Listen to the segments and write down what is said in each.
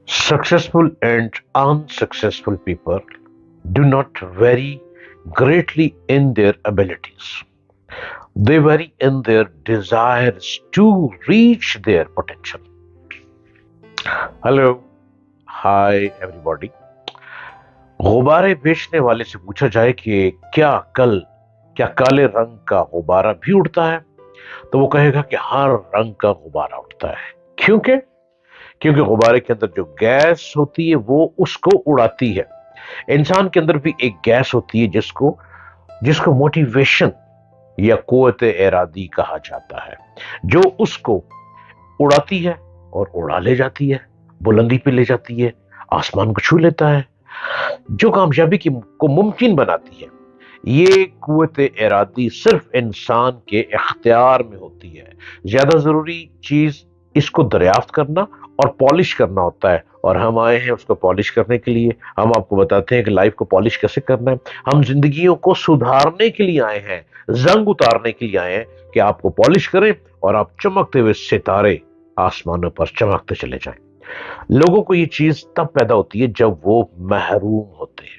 Successful and unsuccessful people do not vary greatly in their abilities. They vary in their desires to reach their potential. Hello, hi everybody. गुब्बारे बेचने वाले से पूछा जाए कि क्या काले रंग का गुब्बारा भी उड़ता है, तो वो कहेगा कि हर रंग का गुब्बारा उड़ता है। क्योंकि क्योंकि गुब्बारे के अंदर जो गैस होती है वो उसको उड़ाती है। इंसान के अंदर भी एक गैस होती है जिसको जिसको मोटिवेशन या कुव्वत इरादी कहा जाता है, जो उसको उड़ाती है और उड़ा ले जाती है, बुलंदी पे ले जाती है, आसमान को छू लेता है, जो कामयाबी को मुमकिन बनाती है। ये कुव्वत इरादी सिर्फ इंसान के इख्तियार में होती है। ज्यादा जरूरी चीज इसको दरियाफ्त करना और पॉलिश करना होता है, और हम आए हैं उसको पॉलिश करने के लिए। हम आपको बताते हैं कि लाइफ को पॉलिश कैसे करना है। हम जिंदगियों को सुधारने के लिए आए हैं, जंग उतारने के लिए आए हैं कि आपको पॉलिश करें और आप चमकते हुए सितारे आसमानों पर चमकते चले जाएं। लोगों को ये चीज तब पैदा होती है जब वो महरूम होते हैं,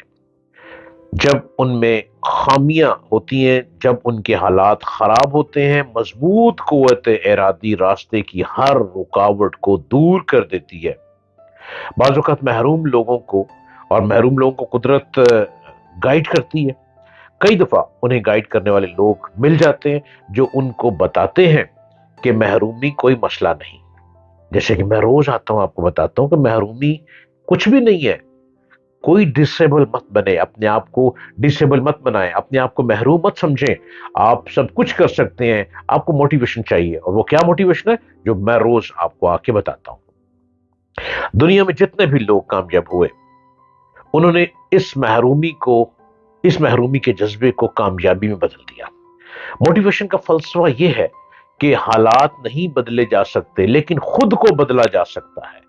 जब उनमें खामियां होती हैं, जब उनके हालात खराब होते हैं। मजबूत कुव्वत इरादी रास्ते की हर रुकावट को दूर कर देती है। बाज़ औक़ात महरूम लोगों को कुदरत गाइड करती है। कई दफा उन्हें गाइड करने वाले लोग मिल जाते हैं जो उनको बताते हैं कि महरूमी कोई मसला नहीं। जैसे कि मैं रोज आता हूं, आपको बताता हूं कि महरूमी कुछ भी नहीं है। कोई डिसेबल मत बने, अपने आप को डिसेबल मत बनाएं, अपने आप को महरूम मत समझें। आप सब कुछ कर सकते हैं। आपको मोटिवेशन चाहिए, और वो क्या मोटिवेशन है जो मैं रोज आपको आके बताता हूं। दुनिया में जितने भी लोग कामयाब हुए, उन्होंने इस महरूमी के जज्बे को कामयाबी में बदल दिया। मोटिवेशन का फलसफा यह है कि हालात नहीं बदले जा सकते, लेकिन खुद को बदला जा सकता है।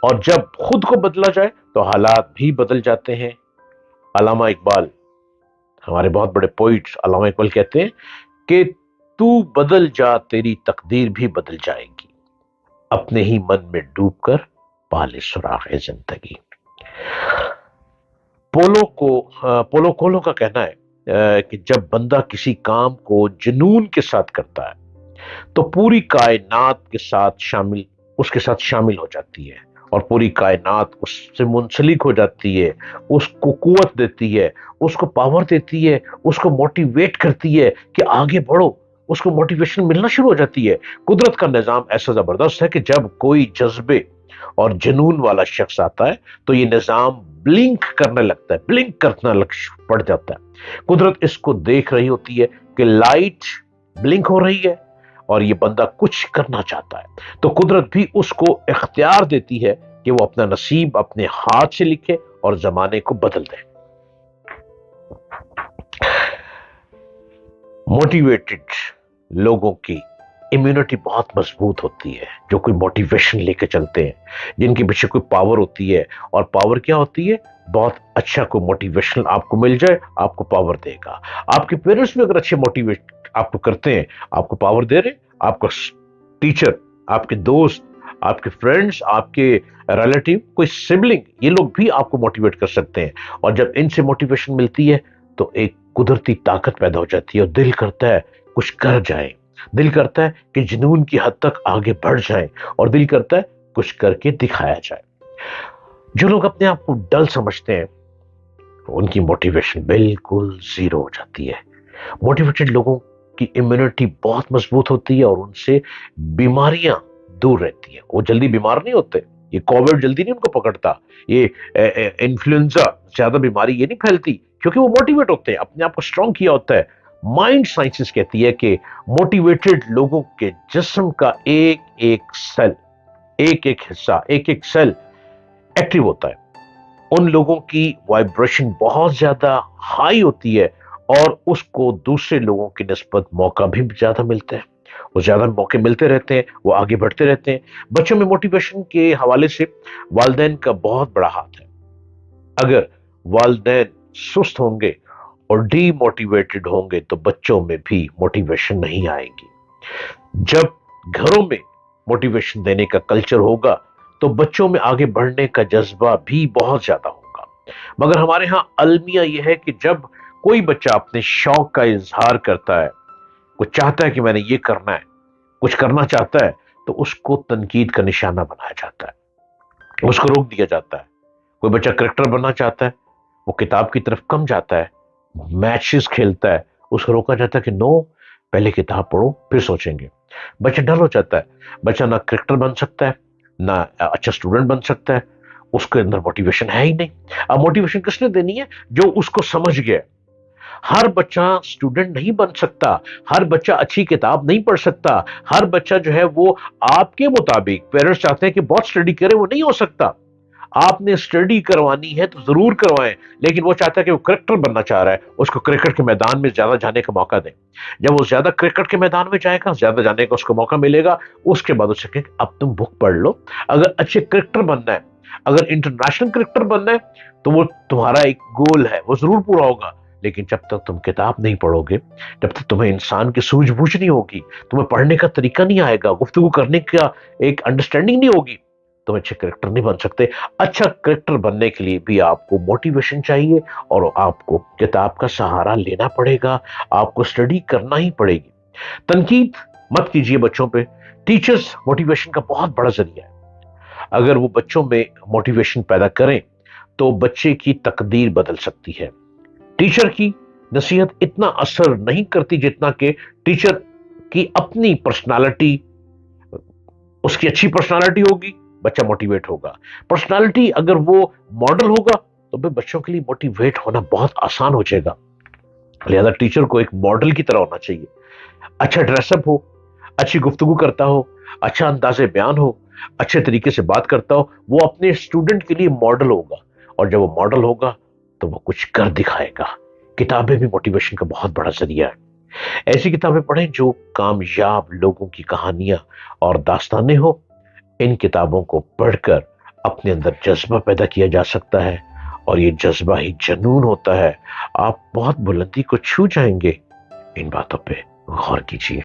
और जब खुद को बदला जाए तो हालात भी बदल जाते हैं। अल्लामा इकबाल, हमारे बहुत बड़े पोइट अल्लामा इकबाल कहते हैं कि तू बदल जा, तेरी तकदीर भी बदल जाएगी, अपने ही मन में डूबकर पाले सुराग जिंदगी। पोलो कोलो का कहना है कि जब बंदा किसी काम को जुनून के साथ करता है तो पूरी कायनात उसके साथ शामिल हो जाती है, और पूरी कायनात उससे मुंसलिक हो जाती है, उसको कुव्वत देती है, उसको पावर देती है, उसको मोटिवेट करती है कि आगे बढ़ो। उसको मोटिवेशन मिलना शुरू हो जाती है। कुदरत का निजाम ऐसा जबरदस्त है कि जब कोई जज्बे और जुनून वाला शख्स आता है तो ये निजाम ब्लिंक करना लग पड़ जाता है। कुदरत इसको देख रही होती है कि लाइट ब्लिंक हो रही है और ये बंदा कुछ करना चाहता है, तो कुदरत भी उसको इख्तियार देती है कि वो अपना नसीब अपने हाथ से लिखे और जमाने को बदल दे। मोटिवेटेड लोगों की इम्यूनिटी बहुत मजबूत होती है, जो कोई मोटिवेशन लेके चलते हैं, जिनके पीछे कोई पावर होती है। और पावर क्या होती है? बहुत अच्छा कोई मोटिवेशन आपको मिल जाए, आपको पावर देगा। आपके पेरेंट्स भी अगर अच्छे मोटिवेट आपको करते हैं, आपको पावर दे रहे, आपका टीचर, आपके दोस्त, आपके फ्रेंड्स, आपके रिलेटिव, कोई सिबलिंग, ये लोग भी आपको मोटिवेट कर सकते हैं। और जब इनसे मोटिवेशन मिलती है तो एक कुदरती ताकत पैदा हो जाती है, और दिल करता है कुछ कर जाए, दिल करता है कि जुनून की हद तक आगे बढ़ जाए, और दिल करता है कुछ करके दिखाया जाए। जो लोग अपने आप को डल समझते हैं, उनकी मोटिवेशन बिल्कुल जीरो हो जाती है। मोटिवेटेड लोगों की इम्यूनिटी बहुत मजबूत होती है और उनसे बीमारियां दूर रहती है। वो जल्दी बीमार नहीं होते। ये कोविड जल्दी नहीं उनको पकड़ता, ये इन्फ्लुएंजा ज्यादा बीमारी ये नहीं फैलती, क्योंकि वो मोटिवेट होते हैं, अपने आप को स्ट्रांग किया होता है। माइंड साइंसेस कहती है कि मोटिवेटेड लोगों के जिस्म का एक एक सेल, एक एक हिस्सा, एक एक सेल एक्टिव होता है। उन लोगों की वाइब्रेशन बहुत ज्यादा हाई होती है, और उसको दूसरे लोगों की निस्बत मौका भी ज्यादा मिलते हैं। वो ज्यादा मौके मिलते रहते हैं, वो आगे बढ़ते रहते हैं। बच्चों में मोटिवेशन के हवाले से वालिदैन का बहुत बड़ा हाथ है। अगर वालिदैन सुस्त होंगे और डीमोटिवेटेड होंगे तो बच्चों में भी मोटिवेशन नहीं आएगी। जब घरों में मोटिवेशन देने का कल्चर होगा تو بچوں میں آگے بڑھنے کا جذبہ بھی بہت زیادہ ہوگا۔ مگر ہمارے ہاں المیہ یہ ہے کہ جب کوئی بچہ اپنے شوق کا اظہار کرتا ہے، کچھ چاہتا ہے کہ میں نے یہ کرنا ہے، کچھ کرنا چاہتا ہے، تو اس کو تنقید کا نشانہ بنایا جاتا ہے، اس کو روک دیا جاتا ہے۔ کوئی بچہ کرکٹر بننا چاہتا ہے، وہ کتاب کی طرف کم جاتا ہے، میچز کھیلتا ہے، اس کو روکا جاتا ہے کہ نو، پہلے کتاب پڑھو پھر سوچیں گے۔ بچہ ڈل ہو جاتا ہے، بچہ نہ کرکٹر بن سکتا ہے، نہ اچھا اسٹوڈنٹ بن سکتا ہے، اس کے اندر موٹیویشن ہے ہی نہیں۔ اب موٹیویشن کس نے دینی ہے؟ جو اس کو سمجھ گیا۔ ہر بچہ اسٹوڈنٹ نہیں بن سکتا، ہر بچہ اچھی کتاب نہیں پڑھ سکتا، ہر بچہ جو ہے وہ آپ کے مطابق، پیرنٹس چاہتے ہیں کہ بہت اسٹڈی کرے، وہ نہیں ہو سکتا۔ آپ نے اسٹڈی کروانی ہے تو ضرور کروائیں، لیکن وہ چاہتا ہے کہ وہ کرکٹر بننا چاہ رہا ہے، اس کو کرکٹ کے میدان میں زیادہ جانے کا موقع دیں۔ جب وہ زیادہ کرکٹ کے میدان میں جائے گا، زیادہ جانے کا اس کو موقع ملے گا، اس کے بعد اسے کہیں کہ اب تم بک پڑھ لو۔ اگر اچھے کرکٹر بننا ہے، اگر انٹرنیشنل کرکٹر بننا ہے، تو وہ تمہارا ایک گول ہے، وہ ضرور پورا ہوگا، لیکن جب تک تم کتاب نہیں پڑھو گے، جب تک تمہیں انسان کی سوجھ بوجھ نہیں ہوگی، تمہیں پڑھنے کا طریقہ نہیں آئے گا، گفتگو کرنے کا ایک انڈرسٹینڈنگ نہیں ہوگی، تم اچھے کریکٹر نہیں بن سکتے۔ اچھا کریکٹر بننے کے لیے بھی آپ کو موٹیویشن چاہیے، اور آپ کو کتاب کا سہارا لینا پڑے گا، آپ کو اسٹڈی کرنا ہی پڑے گی۔ تنقید مت کیجیے بچوں پہ۔ ٹیچرز موٹیویشن کا بہت بڑا ذریعہ ہے۔ اگر وہ بچوں میں موٹیویشن پیدا کریں تو بچے کی تقدیر بدل سکتی ہے۔ ٹیچر کی نصیحت اتنا اثر نہیں کرتی جتنا کہ ٹیچر کی اپنی پرسنالٹی، اس کی اچھی پرسنالٹی ہوگی، بچہ موٹیویٹ ہوگا۔ پرسنالٹی اگر وہ ماڈل ہوگا تو پھر بچوں کے لیے موٹیویٹ ہونا بہت آسان ہو جائے گا۔ لہذا ٹیچر کو ایک ماڈل کی طرح ہونا چاہیے، اچھا ڈریس اپ ہو، اچھی گفتگو کرتا ہو، اچھا انداز بیان ہو، اچھے طریقے سے بات کرتا ہو، وہ اپنے اسٹوڈنٹ کے لیے ماڈل ہوگا، اور جب وہ ماڈل ہوگا تو وہ کچھ کر دکھائے گا۔ کتابیں بھی موٹیویشن کا بہت بڑا ذریعہ ہے۔ ایسی کتابیں پڑھیں جو کامیاب لوگوں کی کہانیاں اور داستانیں ہو۔ ان کتابوں کو پڑھ کر اپنے اندر جذبہ پیدا کیا جا سکتا ہے، اور یہ جذبہ ہی جنون ہوتا ہے۔ آپ بہت بلندی کو چھو جائیں گے۔ ان باتوں پہ غور کیجیے۔